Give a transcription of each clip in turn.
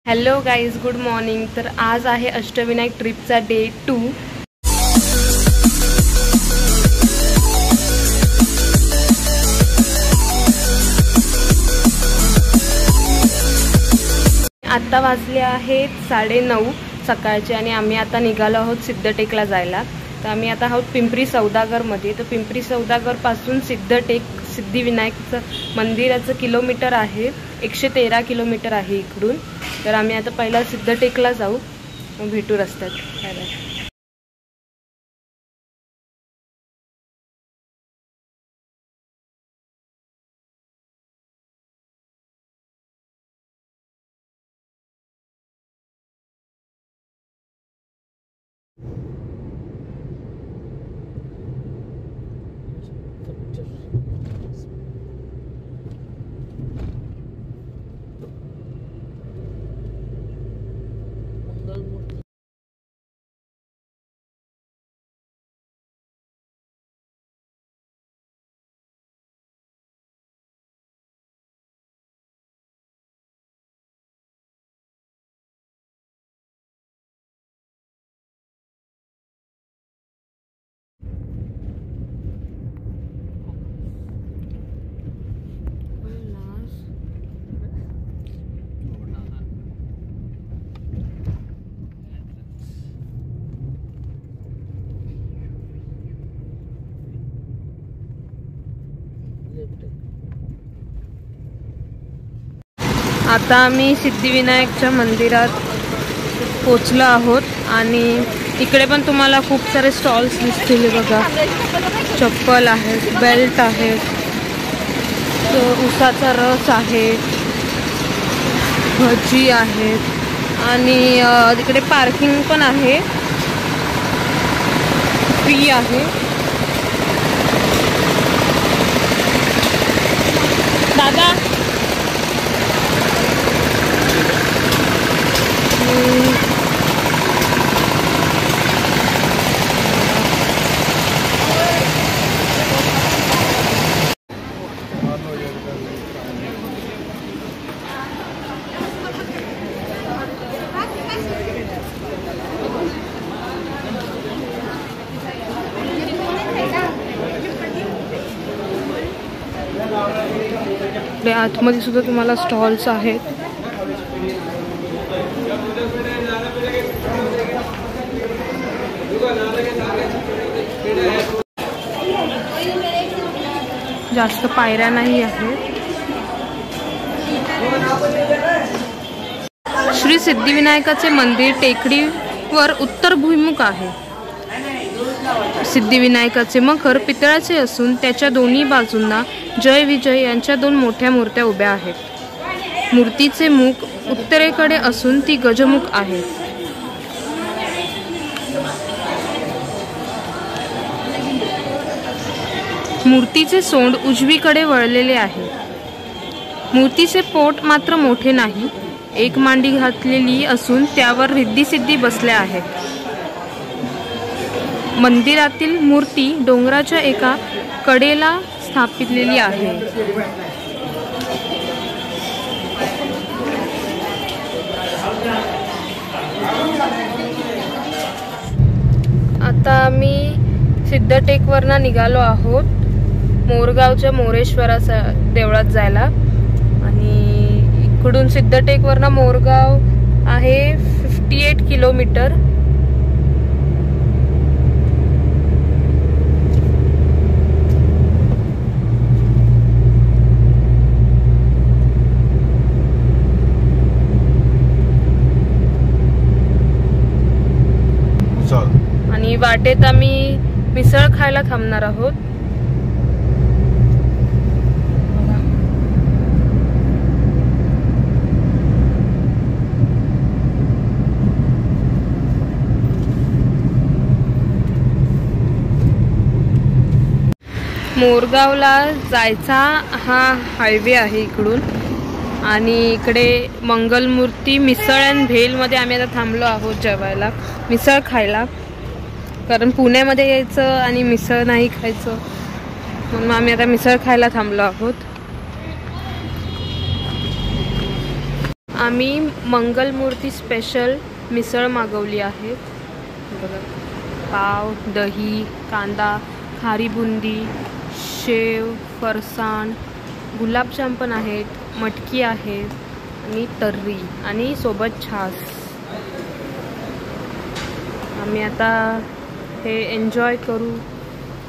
Hello guys, good morning. तर आज आहे अष्टविनायक ट्रिपचा डे 2। आता वाजले आहेत 9:30 सकाळचे आणि आम्ही आता निघालो आहोत सिद्धटेकला जायला। तर आम्ही आता आहोत पिंपरी सौदागरमध्ये। तर पिंपरी सौदागरपासून सिद्धिविनायकचं मंदिराचं किलोमीटर आहे 113 किलोमीटर आहे इकडून। तर आम्ही आता पहिला सिद्धटेकला जाऊ, मग भेटू रस्त्यात। Bye bye. आता आम्ही सिद्धिविनायकच्या मंदिरात पोचलो आहोत आणि इकडे पण तुम्हाला खूप सारे स्टॉल्स दिसतील बघा। चप्पल आहेत, बेल्ट आहेत, उसाचा रस आहे, भजी आहेत आणि तिकडे पार्किंग पण आहे, फ्री आहे। दादा आतमध्ये सुद्धा तुम्हाला स्टॉल्स आहेत। जास्त पायऱ्या नाही आहेत। श्री सिद्धिविनायकाचे मंदिर टेकडीवर उत्तरभिमुख आहे। सिद्धिविनायकाचे मखर पितळाचे असून त्याच्या दोन्ही बाजूंना जय विजय यांच्या 2 मोठ्या मूर्त्या उभ्या आहेत। मूर्तीचे मुख उत्तरेकडे असून ती गजमुख आहे। मूर्तीचे सोंड उजवीकडे वळलेले आहे। मूर्तीचे पोट मात्र मोठे नाही। एक मांडी घातलेली असून त्यावर रिद्धी-सिद्धी बसल्या आहेत। मंदिरातील मूर्ती डोंगराच्या एका कडेला स्थापितलेली आहे। आता आम्ही सिद्धटेकवरनं निघालो आहोत मोरगावच्या मोरेश्वराच्या देवळात जायला आणि इकडून सिद्धटेकवरनं मोरगाव आहे 58 किलोमीटर। आणि वाटेत आम्ही मिसळ खायला थांबणार आहोत। मोरगावला जायचा हा हायवे आहे इकडून आणि इकडे मंगलमूर्ती मिसळ अँड भेलमध्ये आम्ही आता थांबलो आहोत जेवायला, मिसळ खायला। कारण पुण्यामध्ये यायचं आणि मिसळ नाही खायचं म्हणून आम्ही आता मिसळ खायला थांबलो आहोत। आम्ही मंगलमूर्ती स्पेशल मिसळ मागवली आहे बघा. पाव, दही, कांदा, खारी बुंदी, शेव, फरसाण, गुलाबजाम पण आहेत, मटकी आहे आणि तर्री आणि सोबत छास. आम्ही आता हे एन्जॉय करू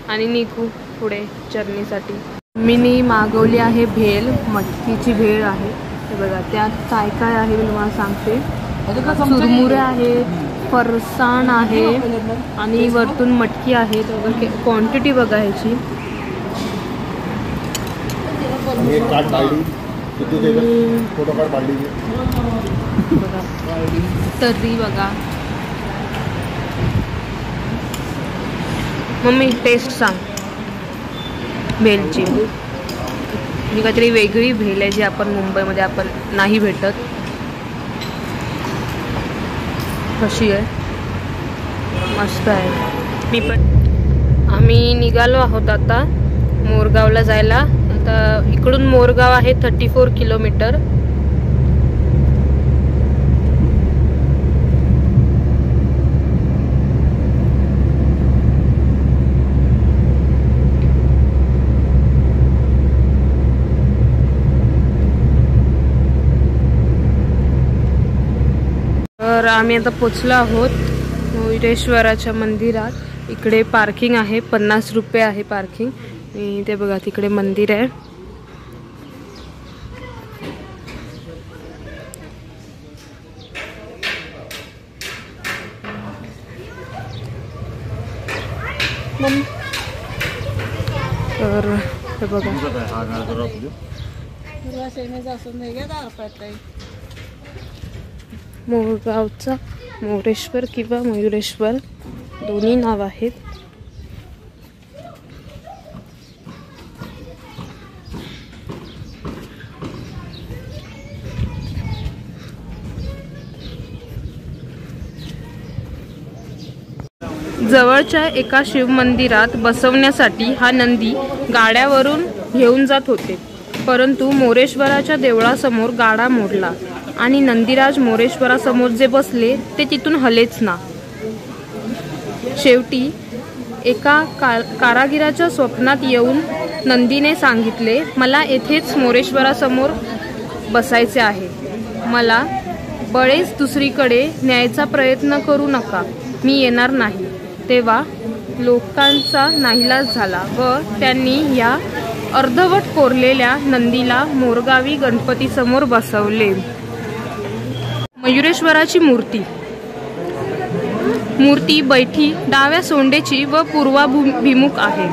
आणि निघू पुढे जर्नीसाठी. मी मागवली आहे भेल, मटकीची भेळ आहे. हे बघा त्यात काय काय आहे मी तुम्हाला सांगते. चुरमुरे आहे, फरसाण आहे आणि वरतून मटकी आहे. क्वांटिटी बघा ह्याची. तर्री बघा. मम्मी टेस्ट सांग भेलची. ही काहीतरी वेगळी भेल आहे जी आपण मुंबईमध्ये आपण नाही भेटत. कशी आहे? मस्त आहे. मी पण आम्ही निघालो आहोत आता मोरगावला जायला. आता इकडून मोरगाव आहे 34 किलोमीटर. तर आम्ही आता पोचलो आहोत मयुरेश्वराच्या मंदिरात. इकडे पार्किंग आहे, 50 रुपये आहे पार्किंग. आणि ते बघा तिकडे मंदिर आहे. तर हे बघा मोरगावचा मोरेश्वर किंवा मयुरेश्वर दोन्ही नाव आहेत. जवळच्या एका शिवमंदिरात बसवण्यासाठी हा नंदी गाड्यावरून घेऊन जात होते, परंतु मोरेश्वराच्या देवळासमोर गाडा मोडला आणि नंदीराज मोरेश्वरासमोर जे बसले ते तिथून हलेच ना. शेवटी एका कारागिराच्या स्वप्नात येऊन नंदीने सांगितले, मला येथेच मोरेश्वरासमोर बसायचे आहे. मला बळेच दुसरीकडे न्यायचा प्रयत्न करू नका, मी येणार नाही. तेव्हा लोकांचा नाईलाज झाला व त्यांनी या अर्धवट कोरलेल्या नंदीला मोरगावी गणपतीसमोर बसवले. मयुरेश्वराची मूर्ती बैठी डाव्या सोंडेची व पूर्वाभिमुख आहे.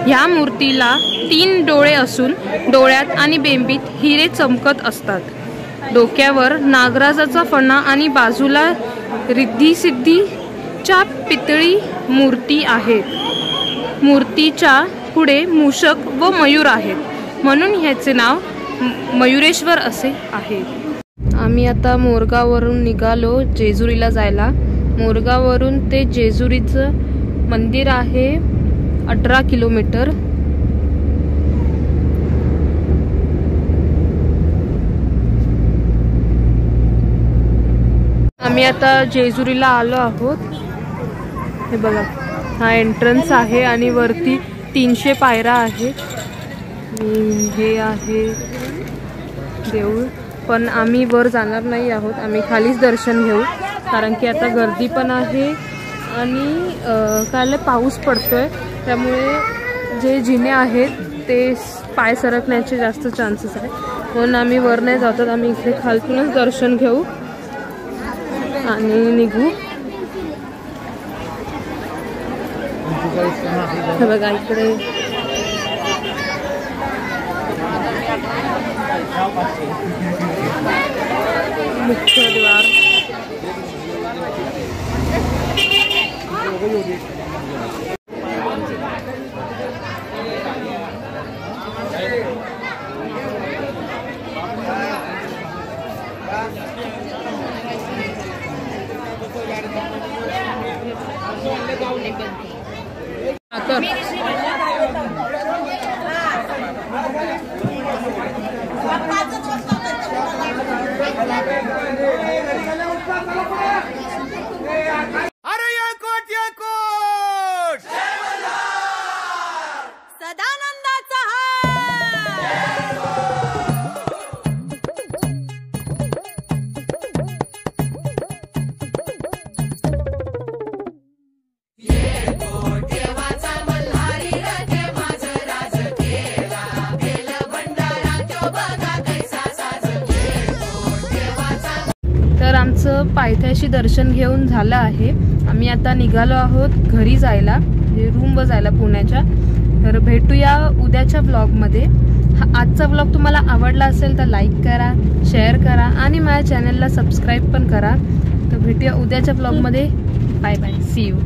ह्या मूर्तीला 3 डोळे असून डोळ्यात आणि बेंबीत हिरे चमकत असतात. डोक्यावर नागराजाचा फणा आणि बाजूला रिद्धी सिद्धीच्या पितळी मूर्ती आहेत. मूर्तीच्या पुढे मूषक व मयूर आहेत, म्हणून ह्याचे नाव मयुरेश्वर असे आहे. आम्ही आता मोरगाववरून निघालो जेजुरीला जायला. मोरगाववरून ते जेजुरीचं मंदिर आहे 18 किलोमीटर. आम्ही आता जेजुरीला आलो आहोत. हे बघा हा एंट्रन्स आहे आणि वरती 300 पायऱ्या आहेत. हे आहे देऊळ, पण आम्ही वर जाणार नाही आहोत. आम्ही खालीच दर्शन घेऊ, कारण की आता गर्दी पण आहे आणि काल पाऊस पडतोय, त्यामुळे जे जिने आहेत ते पाय सरकण्याचे जास्त चान्सेस आहे. म्हणून आम्ही वर नाही जातात. आम्ही इथे खालतूनच दर्शन घेऊ आणि निघू. हे बघा इकडे मुख्य द्वार. आमचं पायथ्याशी दर्शन घेऊन झालं आहे. आम्ही आता निघालो आहोत घरी जायला, म्हणजे रूमवर जायला पुण्याच्या. तर भेटूया उद्याच्या ब्लॉगमध्ये. आजचा ब्लॉग तुम्हाला आवडला असेल तर लाईक करा, शेअर करा आणि माझ्या चॅनलला सबस्क्राईब पण करा. तर भेटूया उद्याच्या ब्लॉगमध्ये. Bye bye, see you.